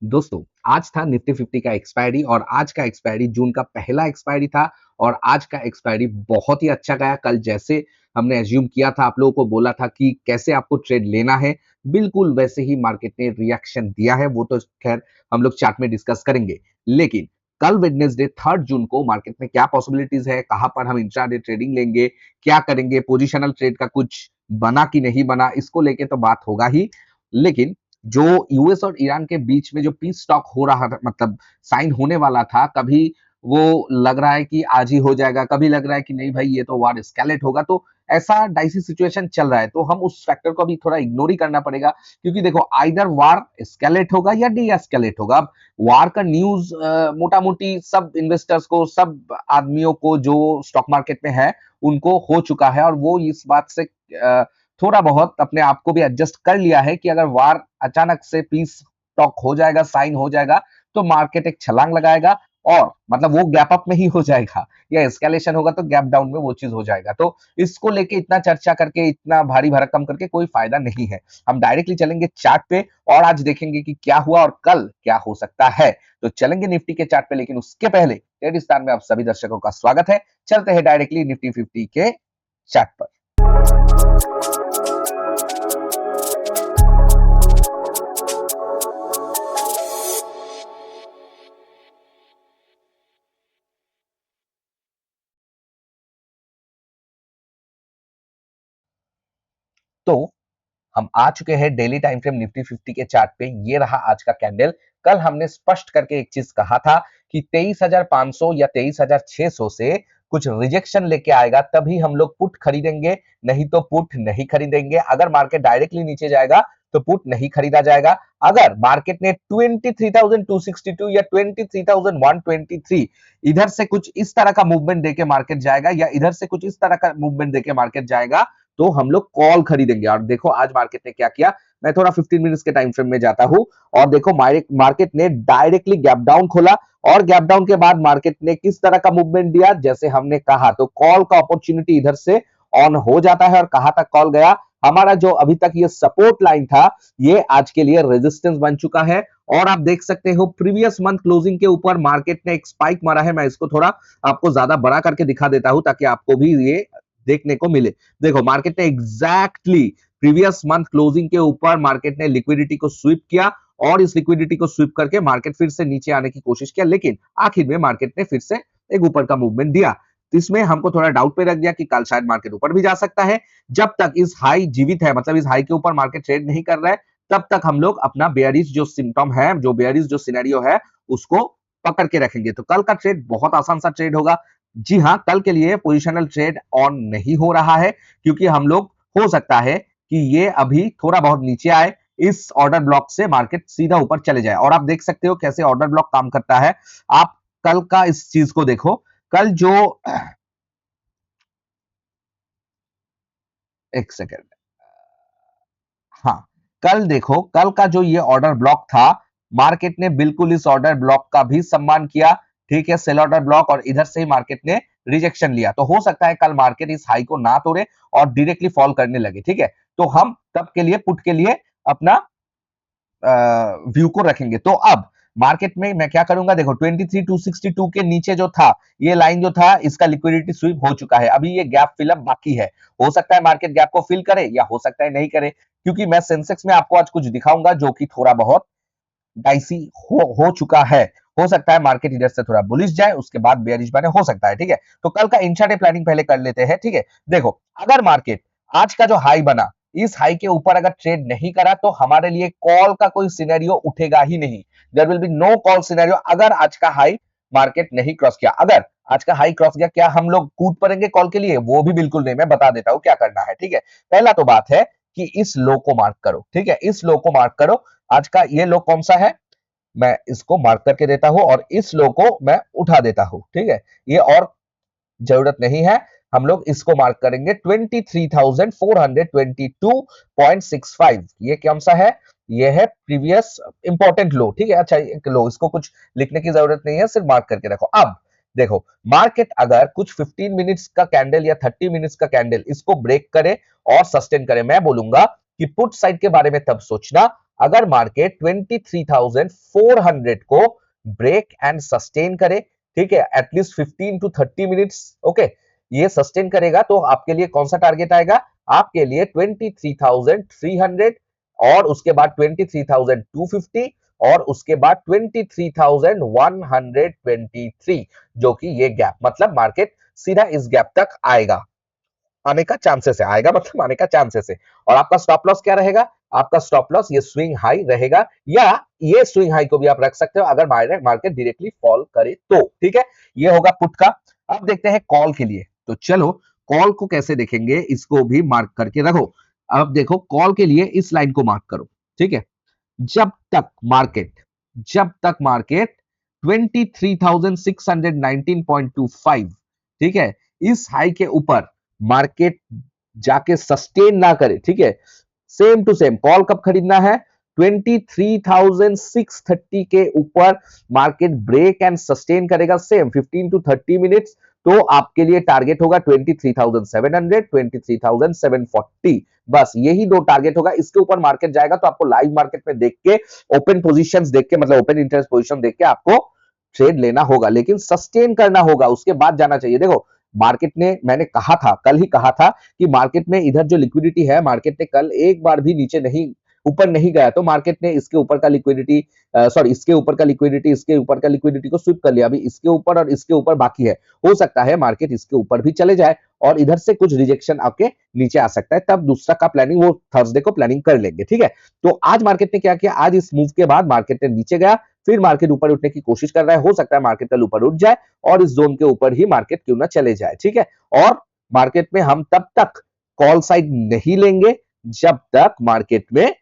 दोस्तों, आज था निफ्टी 50 का एक्सपायरी और आज का एक्सपायरी जून का पहला एक्सपायरी था और आज का एक्सपायरी बहुत ही अच्छा गया। कल जैसे हमने एज्यूम किया था, आप लोगों को बोला था कि कैसे आपको ट्रेड लेना है, बिल्कुल वैसे ही मार्केट ने रिएक्शन दिया है। वो तो खैर हम लोग चार्ट में डिस्कस करेंगे, लेकिन कल वेडनेसडे 3 जून को मार्केट में क्या पॉसिबिलिटीज है, कहां पर हम इंट्राडे ट्रेडिंग लेंगे, क्या करेंगे, पोजिशनल ट्रेड का कुछ बना कि नहीं बना, इसको लेके तो बात होगा ही। लेकिन जो यूएस और ईरान के बीच में जो पीस टॉक हो रहा था, मतलब साइन होने वाला था, कभी वो लग रहा है कि आज ही हो जाएगा, कभी लग रहा है कि नहीं भाई ये तो वार एस्केलेट होगा। तो ऐसा डाइसी सिचुएशन चल रहा है, तो हम उस फैक्टर को अभी थोड़ा इग्नोर ही करना पड़ेगा, क्योंकि देखो आइदर वार एस्केलेट होगा या डी एस्केलेट होगा। अब वार का न्यूज मोटा मोटी सब इन्वेस्टर्स को, सब आदमियों को जो स्टॉक मार्केट में है उनको हो चुका है, और वो इस बात से थोड़ा बहुत अपने आप को भी एडजस्ट कर लिया है कि अगर वार अचानक से पीस टॉक हो जाएगा, साइन हो जाएगा, तो मार्केट एक छलांग लगाएगा और मतलब वो गैप अप में ही हो जाएगा, या एस्केलेशन होगा तो गैप डाउन में वो चीज हो जाएगा। तो इसको लेके इतना चर्चा करके, इतना भारी भरकम करके कोई फायदा नहीं है। हम डायरेक्टली चलेंगे चार्ट पे और आज देखेंगे कि क्या हुआ और कल क्या हो सकता है। तो चलेंगे निफ्टी के चार्ट पे, लेकिन उसके पहले ट्रेड स्टार में आप सभी दर्शकों का स्वागत है। चलते हैं डायरेक्टली निफ्टी 50 के चार्ट पर। तो हम आ चुके हैं डेली टाइम फ्रेम निफ्टी 50 के चार्ट पे। ये रहा आज का कैंडल। कल हमने स्पष्ट करके एक चीज कहा था कि 23,500 या 23,600 से कुछ रिजेक्शन लेके आएगा, तभी हम लोग पुट खरीदेंगे, नहीं तो पुट नहीं खरीदेंगे। अगर मार्केट डायरेक्टली नीचे जाएगा तो पुट नहीं खरीदा जाएगा। अगर मार्केट ने 23,262 या 23,123 इधर से कुछ इस तरह का मूवमेंट देके मार्केट जाएगा, या इधर से कुछ इस तरह का मूवमेंट देके मार्केट जाएगा, तो हम लोग कॉल खरीदेंगे। और देखो आज मार्केट ने क्या किया, मैं थोड़ा 15 मिनट्स के टाइम फ्रेम में जाता हूं और देखो मार्केट ने डायरेक्टली गैप डाउन खोला, और गैप डाउन के बाद मार्केट ने किस तरह का मूवमेंट दिया, जैसे हमने कहा, तो कॉल का अपॉर्चुनिटी इधर से ऑन हो जाता है। और कहां तक कॉल गया, हमारा जो अभी तक ये सपोर्ट लाइन था, ये आज के लिए रेजिस्टेंस बन चुका है। और आप देख सकते हो प्रीवियस मंथ क्लोजिंग के ऊपर मार्केट ने एक स्पाइक मारा है। मैं इसको थोड़ा आपको ज्यादा बड़ा करके दिखा देता हूं ताकि आपको भी ये देखने को मिले। देखो मार्केट ने एग्जैक्टली प्रीवियस मंथ क्लोजिंग के ऊपर मार्केट ने लिक्विडिटी को स्वीप किया, और इस लिक्विडिटी को स्वीप करके मार्केट फिर से नीचे आने की कोशिश किया, लेकिन आखिर में मार्केट ने फिर से एक ऊपर का मूवमेंट दिया। तो इसमें हमको थोड़ा डाउट पे रख दिया कि कल शायद मार्केट ऊपर भी जा सकता है। जब तक इस हाई जीवित है, मतलब इस हाई के ऊपर मार्केट ट्रेड नहीं कर रहा है, तब तक हम लोग अपना बेयरिश जो सिम्टम है, जो बेयरिश जो सिनेरियो है, उसको पकड़ के रखेंगे। तो कल का ट्रेड बहुत आसान सा ट्रेड होगा। जी हाँ, कल के लिए पोजिशनल ट्रेड ऑन नहीं हो रहा है, क्योंकि हम लोग, हो सकता है कि ये अभी थोड़ा बहुत नीचे आए, इस ऑर्डर ब्लॉक से मार्केट सीधा ऊपर चले जाए। और आप देख सकते हो कैसे ऑर्डर ब्लॉक काम करता है। आप कल का इस चीज को देखो, कल जो, एक सेकेंड, हाँ, कल देखो, कल का जो ये ऑर्डर ब्लॉक था, मार्केट ने बिल्कुल इस ऑर्डर ब्लॉक का भी सम्मान किया। ठीक है, सेल ऑर्डर ब्लॉक, और इधर से ही मार्केट ने रिजेक्शन लिया। तो हो सकता है कल मार्केट इस हाई को ना तोड़े और डायरेक्टली फॉल करने लगे। ठीक है, तो हम तब के लिए पुट के लिए अपना व्यू को रखेंगे। तो अब मार्केट में मैं क्या करूंगा, देखो 23,262 के नीचे जो था, ये लाइन जो था, इसका लिक्विडिटी स्वीप हो चुका है। अभी ये गैप फिलअप बाकी है। हो सकता है मार्केट गैप को फिल करे, या हो सकता है नहीं करे, क्योंकि मैं सेंसेक्स में आपको आज कुछ दिखाऊंगा जो कि थोड़ा बहुत डाइसी हो चुका है। हो सकता है मार्केट इधर से थोड़ा बुलिश जाए, उसके बाद बेयरिश बने, हो सकता है। ठीक है, तो कल का इंट्राडे प्लानिंग पहले कर लेते हैं। ठीक है, देखो अगर मार्केट आज का जो हाई बना, इस हाई के ऊपर अगर ट्रेड नहीं करा, तो हमारे लिए कॉल का कोई सिनेरियो उठेगा ही नहीं। There will be no call scenario अगर आज का हाई मार्केट नहीं क्रॉस किया। अगर आज का हाई क्रॉस किया, क्या हम लोग कूद पड़ेंगे कॉल के लिए? वो भी बिल्कुल नहीं। मैं बता देता हूं क्या करना है। ठीक है, पहला तो बात है कि इस लो को मार्क करो। ठीक है, इस लो को मार्क करो। आज का ये लो कौन सा है, मैं इसको मार्क करके देता हूं, और इस लो को मैं उठा देता हूं। ठीक है, ये और जरूरत नहीं है, हम लोग इसको मार्क करेंगे 23,422.65। ये कौन सा है, ये है प्रीवियस इंपॉर्टेंट लो। ठीक है, अच्छा एक लो, इसको कुछ लिखने की जरूरत नहीं है, सिर्फ मार्क करके रखो। अब देखो मार्केट अगर कुछ 15 मिनट्स का कैंडल या 30 मिनट्स का कैंडल इसको ब्रेक करे और सस्टेन करे, मैं बोलूंगा कि पुट साइड के बारे में तब सोचना अगर मार्केट 23,400 को ब्रेक एंड सस्टेन करे, ठीक है, एटलीस्ट 15 टू 30 मिनट्स, ओके, ये सस्टेन करेगा तो आपके लिए कौन सा टारगेट आएगा? आपके लिए 23,300 और उसके बाद 23,250 और उसके बाद 23,123, जो कि ये गैप, मतलब मार्केट सीधा इस गैप तक आएगा, आने का चांसेस है, आएगा मतलब आने का चांसेस है। और आपका स्टॉप लॉस क्या रहेगा? आपका स्टॉप लॉस ये स्विंग हाई रहेगा, या ये स्विंग हाई को भी आप रख सकते हो अगर मार्केट डायरेक्टली फॉल करे तो, ठीक है। ये होगा पुट का। अब देखते हैं कॉल के लिए। तो चलो कॉल को कैसे देखेंगे, इसको भी मार्क करके रखो। अब देखो कॉल के लिए इस लाइन को मार्क करो, ठीक है। जब तक मार्केट जब तक मार्केट 23,619.25, ठीक है, इस हाई के ऊपर मार्केट जाके सस्टेन ना करे, ठीक है, सेम टू सेम कॉल कब खरीदना है? 23,630 के ऊपर मार्केट ब्रेक एंड सस्टेन करेगा, सेम 15 टू 30 मिनट्स, तो आपके लिए टारगेट होगा 23,700, 23,740, बस यही दो टारगेट होगा। इसके ऊपर मार्केट जाएगा तो आपको लाइव मार्केट में देख के, ओपन पोजीशंस देख के, मतलब ओपन इंटरेस्ट पोजीशन देख के आपको ट्रेड लेना होगा, लेकिन सस्टेन करना होगा, उसके बाद जाना चाहिए। देखो मार्केट ने, मैंने कहा था, कल ही कहा था कि मार्केट में इधर जो लिक्विडिटी है, मार्केट ने कल एक बार भी नीचे नहीं, ऊपर नहीं गया, तो मार्केट ने इसके ऊपर का लिक्विडिटी, सॉरी इसके ऊपर का लिक्विडिटी, इसके ऊपर का लिक्विडिटी को स्विप कर लिया। अभी इसके ऊपर और इसके ऊपर बाकी है, हो सकता है मार्केट इसके ऊपर भी चले जाए और इधर से कुछ रिजेक्शन आके नीचे आ सकता है, तब दूसरा का प्लानिंग वो थर्सडे को प्लानिंग कर लेंगे, ठीक है। तो आज मार्केट ने क्या किया? आज इस मूव के बाद मार्केट ने नीचे गया, फिर मार्केट ऊपर उठने की कोशिश कर रहा है, हो सकता है मार्केट कल ऊपर उठ जाए और इस जोन के ऊपर ही मार्केट क्यों ना चले जाए, ठीक है। और मार्केट में हम तब तक कॉल साइड नहीं लेंगे जब तक मार्केट में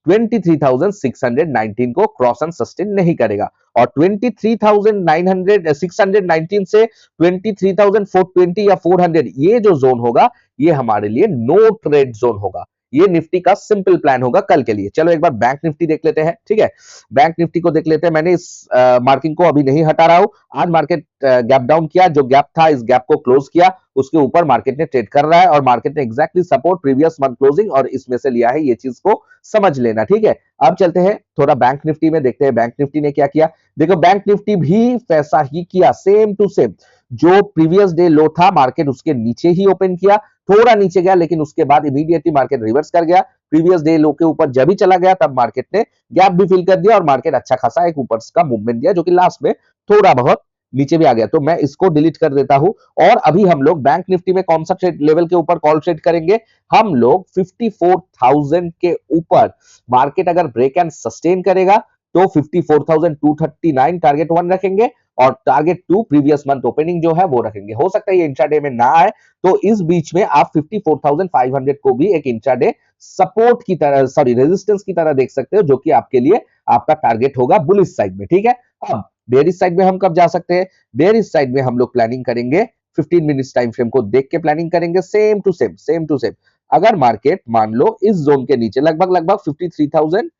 23,619 को क्रॉस एंड सस्टेन नहीं करेगा, और 23,619 से 23,420 या 400 ये जो जोन होगा, ये हमारे लिए नो ट्रेड जोन होगा। ये निफ्टी का सिंपल प्लान होगा कल के लिए। चलो एक बार बैंक निफ्टी देख लेते हैं, ठीक है। बैंक निफ्टी को देख लेते हैं। मैंने इस मार्किंग को अभी नहीं हटा रहा हूं। आज मार्केट गैप डाउन किया, जो गैप था इस गैप को क्लोज किया, उसके ऊपर मार्केट ने ट्रेड कर रहा है और मार्केट ने exactly support previous month closing और इसमें से लिया है, ये चीज को समझ लेना, ठीक है। अब चलते हैं थोड़ा बैंक निफ्टी में, देखते हैं बैंक निफ्टी ने क्या किया। देखो बैंक निफ्टी भी वैसा ही किया, सेम टू सेम। जो प्रीवियस डे लो था, मार्केट उसके नीचे ही ओपन किया, थोड़ा नीचे गया, लेकिन उसके बाद इमीडिएटली मार्केट रिवर्स कर गया। प्रीवियस डे लो के ऊपर जब ही चला गया, तब मार्केट ने गैप भी फिल कर दिया और मार्केट अच्छा खासा एक ऊपर का मूवमेंट दिया, जो कि लास्ट में थोड़ा बहुत नीचे भी आ गया। तो मैं इसको डिलीट कर देता हूं। और अभी हम लोग बैंक निफ्टी में कौन सा ट्रेड लेवल के ऊपर कॉल ट्रेड करेंगे? हम लोग 54,000 के ऊपर मार्केट अगर ब्रेक एंड सस्टेन करेगा तो 54,239 टारगेट 1 रखेंगे और टारगेट 2 प्रीवियस मंथ ओपनिंग जो है वो रखेंगे। हो सकता है ये इंट्राडे में ना आए, तो इस बीच में आप 54,500 को भी एक इंट्राडे सपोर्ट की तरह, सॉरी रेजिस्टेंस की तरह देख सकते हो, जो कि आपके लिए आपका टारगेट होगा बुलिश साइड में, ठीक है। अब बेयरिश साइड में हम कब जा सकते हैं? बेयरिश साइड में हम लोग प्लानिंग करेंगे 15 मिनट्स टाइम फ्रेम को देख के प्लानिंग करेंगे, same to same, same to same. अगर मार्केट मान लो इस जोन के नीचे लगभग लगभग 53,000,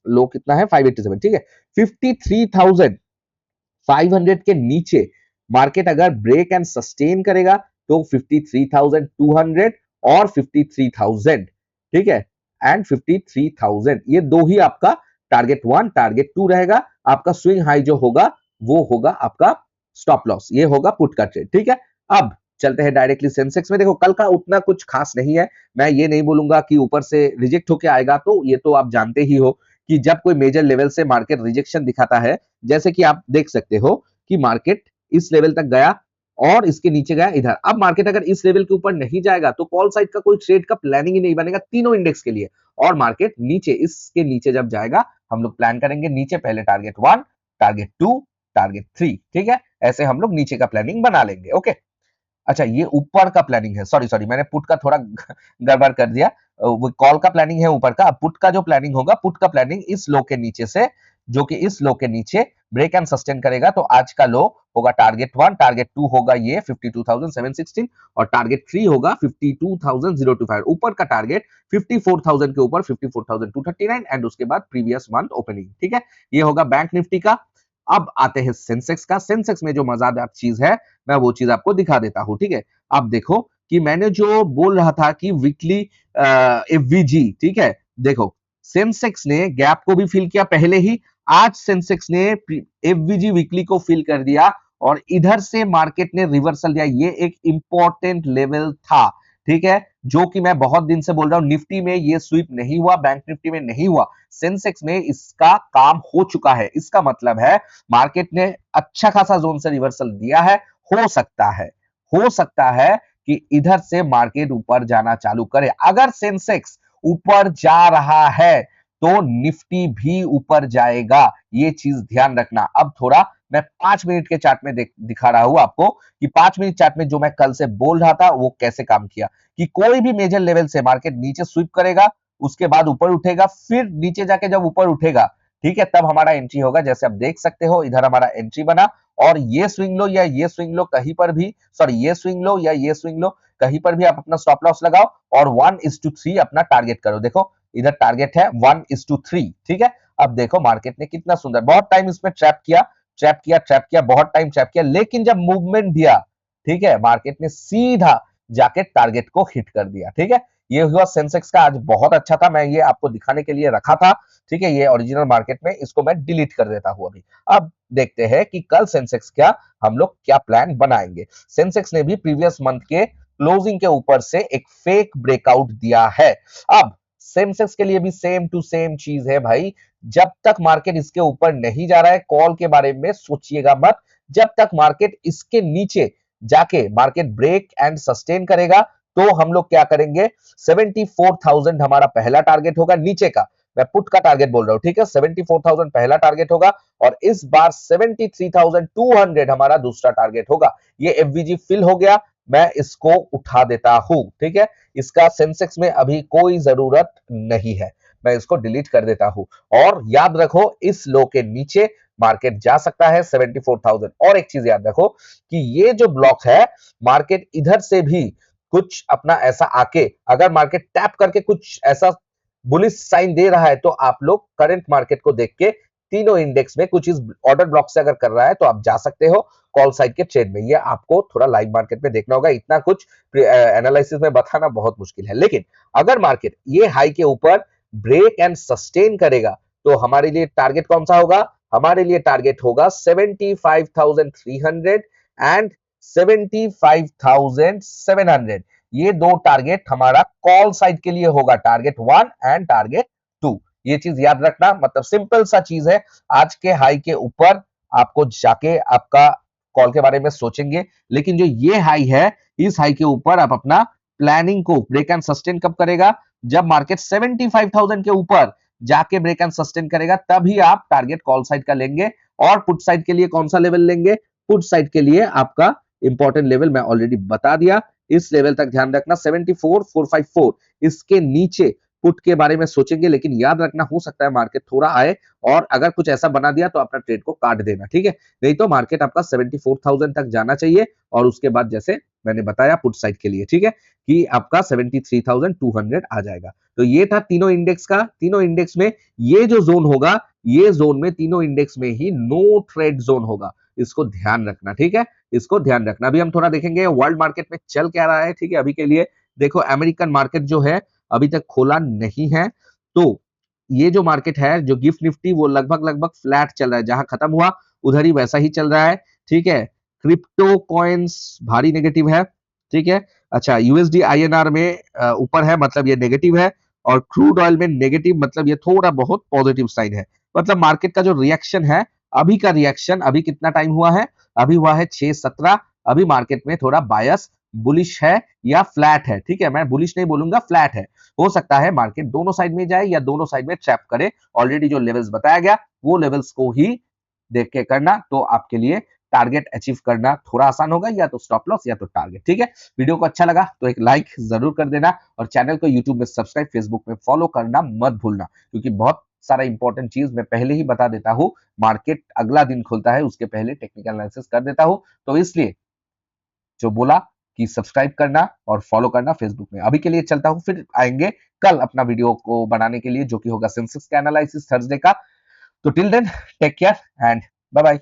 लो कितना है 587, ठीक है, 53,500 के नीचे मार्केट अगर ब्रेक एंड सस्टेन करेगा तो 53,200 और 53,000, ठीक है, एंड 53,000, ये दो ही आपका टारगेट 1 टारगेट 2 रहेगा। आपका स्विंग हाई जो होगा वो होगा आपका स्टॉप लॉस, ये होगा पुट का ट्रेड, ठीक है। अब चलते हैं डायरेक्टली सेंसेक्स में। देखो कल का उतना कुछ खास नहीं है, मैं ये नहीं बोलूंगा कि ऊपर से रिजेक्ट होके आएगा, तो ये तो आप जानते ही हो कि जब कोई मेजर लेवल से मार्केट रिजेक्शन दिखाता है, जैसे कि आप देख सकते हो कि मार्केट इस लेवल तक गया और इसके नीचे गया इधर। अब मार्केट अगर इस लेवल के ऊपर नहीं जाएगा तो कॉल साइड का कोई ट्रेड का प्लानिंग ही नहीं बनेगा तीनों इंडेक्स के लिए। और मार्केट नीचे, इसके नीचे जब जाएगा हम लोग प्लान करेंगे नीचे पहले टारगेट 1, टारगेट 2, टारगेट 3, ठीक है। ऐसे हम लोग नीचे का प्लानिंग बना लेंगे, ओके। अच्छा ये ऊपर का प्लानिंग है, सॉरी सॉरी मैंने पुट का थोड़ा गड़बड़ कर दिया। वो कॉल का प्लानिंग है ऊपर का। अब पुट का जो प्लानिंग होगा, पुट का प्लानिंग इस लो के नीचे से, जो कि इस लो के नीचे ब्रेक एंड सस्टेन करेगा, तो आज का लो होगा टारगेट 1, टारगेट 2 होगा ये 52,716 और टारगेट 3 होगा 52,025। ऊपर का टारगेट 54,000 के ऊपर 54,239 एंड उसके बाद प्रीवियस मंथ ओपनिंग, ठीक है। ये होगा बैंक निफ्टी का। अब आते हैं सेंसेक्स का। सेंसेक्स में जो मजेदार चीज है, मैं वो चीज आपको दिखा देता हूं, ठीक है। अब देखो कि मैंने जो बोल रहा था कि वीकली एफवीजी, ठीक है, देखो सेंसेक्स ने गैप को भी फिल किया पहले ही, आज सेंसेक्स ने एफवीजी वीकली को फिल कर दिया और इधर से मार्केट ने रिवर्सल दिया। ये एक इंपॉर्टेंट लेवल था, ठीक है, जो कि मैं बहुत दिन से बोल रहा हूं। निफ्टी में ये स्वीप नहीं हुआ, बैंक निफ्टी में नहीं हुआ, सेंसेक्स में इसका काम हो चुका है। इसका मतलब है मार्केट ने अच्छा खासा जोन से रिवर्सल दिया है। हो सकता है, हो सकता है कि इधर से मार्केट ऊपर जाना चालू करे। अगर सेंसेक्स ऊपर जा रहा है तो निफ्टी भी ऊपर जाएगा, ये चीज ध्यान रखना। अब थोड़ा मैं 5 मिनट के चार्ट में दिखा रहा हूं आपको कि 5 मिनट चार्ट में जो मैं कल से बोल रहा था वो कैसे काम किया, कि कोई भी मेजर लेवल से मार्केट नीचे स्वीप करेगा, उसके बाद ऊपर उठेगा, फिर नीचे जाके जब ऊपर उठेगा, ठीक है, तब हमारा एंट्री होगा। जैसे आप देख सकते हो इधर हमारा एंट्री बना, और ये स्विंग लो या ये स्विंग लो कहीं पर भी, सॉरी ये स्विंग लो या ये स्विंग लो कहीं पर भी आप अपना स्टॉप लॉस लगाओ और 1:3 अपना टारगेट करो। देखो इधर टारगेट है 1:3, ठीक है। अब देखो मार्केट ने कितना सुंदर, बहुत टाइम इसमें ट्रैप किया, ट्रैप किया, ट्रैप किया, बहुत टाइम ट्रैप किया, लेकिन जब मूवमेंट दिया, ठीक है, मार्केट ने सीधा जाके टारगेट को हिट कर दिया, ठीक है। ये हुआ सेंसेक्स का, आज बहुत अच्छा था, मैं ये आपको दिखाने के लिए रखा था, ठीक है। ये ओरिजिनल मार्केट में, इसको मैं डिलीट कर देता हूं अभी। अब देखते हैं कि कल सेंसेक्स क्या, हम लोग क्या प्लान बनाएंगे। सेंसेक्स ने भी प्रीवियस मंथ के क्लोजिंग के ऊपर से एक फेक ब्रेकआउट दिया है। अब सेंसेक्स के लिए भी सेम टू सेम चीज है भाई, जब तक मार्केट इसके ऊपर नहीं जा रहा है कॉल के बारे में सोचिएगा मत। जब तक मार्केट इसके नीचे जाके मार्केट ब्रेक एंड सस्टेन करेगा तो हम लोग क्या करेंगे, 74,000 हमारा पहला टारगेट होगा नीचे का, मैं पुट का टारगेट बोल रहा हूं, ठीक है। 74,000 पहला टारगेट होगा और इस बार 73,200 हमारा दूसरा टारगेट होगा। ये एफवीजी फिल हो गया, मैं इसको उठा देता हूं, ठीक है। इसका सेंसेक्स में अभी कोई जरूरत नहीं है, मैं इसको डिलीट कर देता हूं। और याद रखो इस लो के नीचे मार्केट जा सकता है 74,000। और एक चीज याद रखो कि ये जो ब्लॉक है, मार्केट इधर से भी कुछ अपना ऐसा आके अगर मार्केट टैप करके कुछ ऐसा बुलिश साइन दे रहा है तो आप लोग करंट मार्केट को देख के तीनों इंडेक्स में कुछ इस ऑर्डर ब्लॉक से अगर कर रहा है तो आप जा सकते हो कॉल साइड के ट्रेड में। ये आपको थोड़ा लाइव मार्केट में देखना होगा, इतना कुछ एनालिसिस में बताना बहुत मुश्किल है। लेकिन अगर मार्केट ये हाई के ऊपर ब्रेक एंड सस्टेन करेगा तो हमारे लिए टारगेट कौन सा होगा, हमारे लिए टारगेट होगा 75,300 एंड 75,700। ये दो टारगेट हमारा कॉल साइड के लिए होगा, टारगेट 1 एंड टारगेट 2। ये चीज याद रखना, मतलब सिंपल सा चीज है। आज के हाई के ऊपर आपको जाके आपका कॉल के बारे में सोचेंगे, लेकिन जो ये हाई है, इस हाई के ऊपर आप अपना प्लानिंग को ब्रेक एंड सस्टेन कब करेगा, जब मार्केट 75,000 के ऊपर जाके ब्रेक एंड सस्टेन करेगा, तभी आप टारगेट कॉल साइड का लेंगे। और पुट साइड के लिए कौन सा लेवल लेंगे, पुट साइड के लिए आपका इंपॉर्टेंट लेवल मैं ऑलरेडी बता दिया, इस लेवल तक ध्यान रखना 74,454। इसके नीचे पुट के बारे में सोचेंगे, लेकिन याद रखना हो सकता है मार्केट थोड़ा आए और अगर कुछ ऐसा बना दिया तो अपना ट्रेड को काट देना, ठीक है। नहीं तो मार्केट आपका 74,000 तक जाना चाहिए और उसके बाद जैसे मैंने बताया पुट साइड के लिए, ठीक है, कि आपका 73,200 आ जाएगा। तो ये था तीनों इंडेक्स का। तीनों इंडेक्स में ये जो जोन होगा, ये जोन में तीनों इंडेक्स में ही नो ट्रेड जोन होगा, इसको ध्यान रखना, ठीक है, इसको ध्यान रखना। अभी हम थोड़ा देखेंगे वर्ल्ड मार्केट में चल क्या रहा है, ठीक है। अभी के लिए देखो अमेरिकन मार्केट जो है अभी तक खोला नहीं है, तो ये जो मार्केट है, जो गिफ्ट निफ्टी, वो लगभग लगभग फ्लैट चल रहा है, जहां खत्म हुआ उधर ही वैसा ही चल रहा है, ठीक है। क्रिप्टो कॉइन्स भारी नेगेटिव है, ठीक है। अच्छा, यूएसडी आईएनआर में ऊपर है, मतलब ये नेगेटिव है, और क्रूड ऑयल में नेगेटिव, मतलब ये थोड़ा बहुत पॉजिटिव साइन है। मतलब मार्केट का जो रिएक्शन है, अभी का रिएक्शन, अभी कितना टाइम हुआ है, अभी हुआ है 6:17। अभी मार्केट में थोड़ा बायस बुलिश है या फ्लैट है, ठीक है। मैं बुलिश नहीं बोलूंगा, फ्लैट है। हो सकता है मार्केट दोनों साइड में जाए या दोनों साइड में ट्रैप करे। ऑलरेडी जो लेवल्स बताया गया वो लेवल्स को ही देख के करना, तो आपके लिए टारगेट अचीव करना थोड़ा आसान होगा, या तो स्टॉप लॉस या तो टारगेट, ठीक है। वीडियो को अच्छा लगा तो एक लाइक जरूर कर देना और चैनल को यूट्यूब में सब्सक्राइब, फेसबुक में फॉलो करना मत भूलना, क्योंकि बहुत सारा इंपॉर्टेंट चीज मैं पहले ही बता देता हूं। मार्केट अगला दिन खुलता है उसके पहले टेक्निकल एनालिसिस कर देता हूं, तो इसलिए जो बोला कि सब्सक्राइब करना और फॉलो करना फेसबुक में। अभी के लिए चलता हूं, फिर आएंगे कल अपना वीडियो को बनाने के लिए, जो कि होगा सेंसेक्स का एनालिसिस थर्सडे का। तो till then take care and bye bye.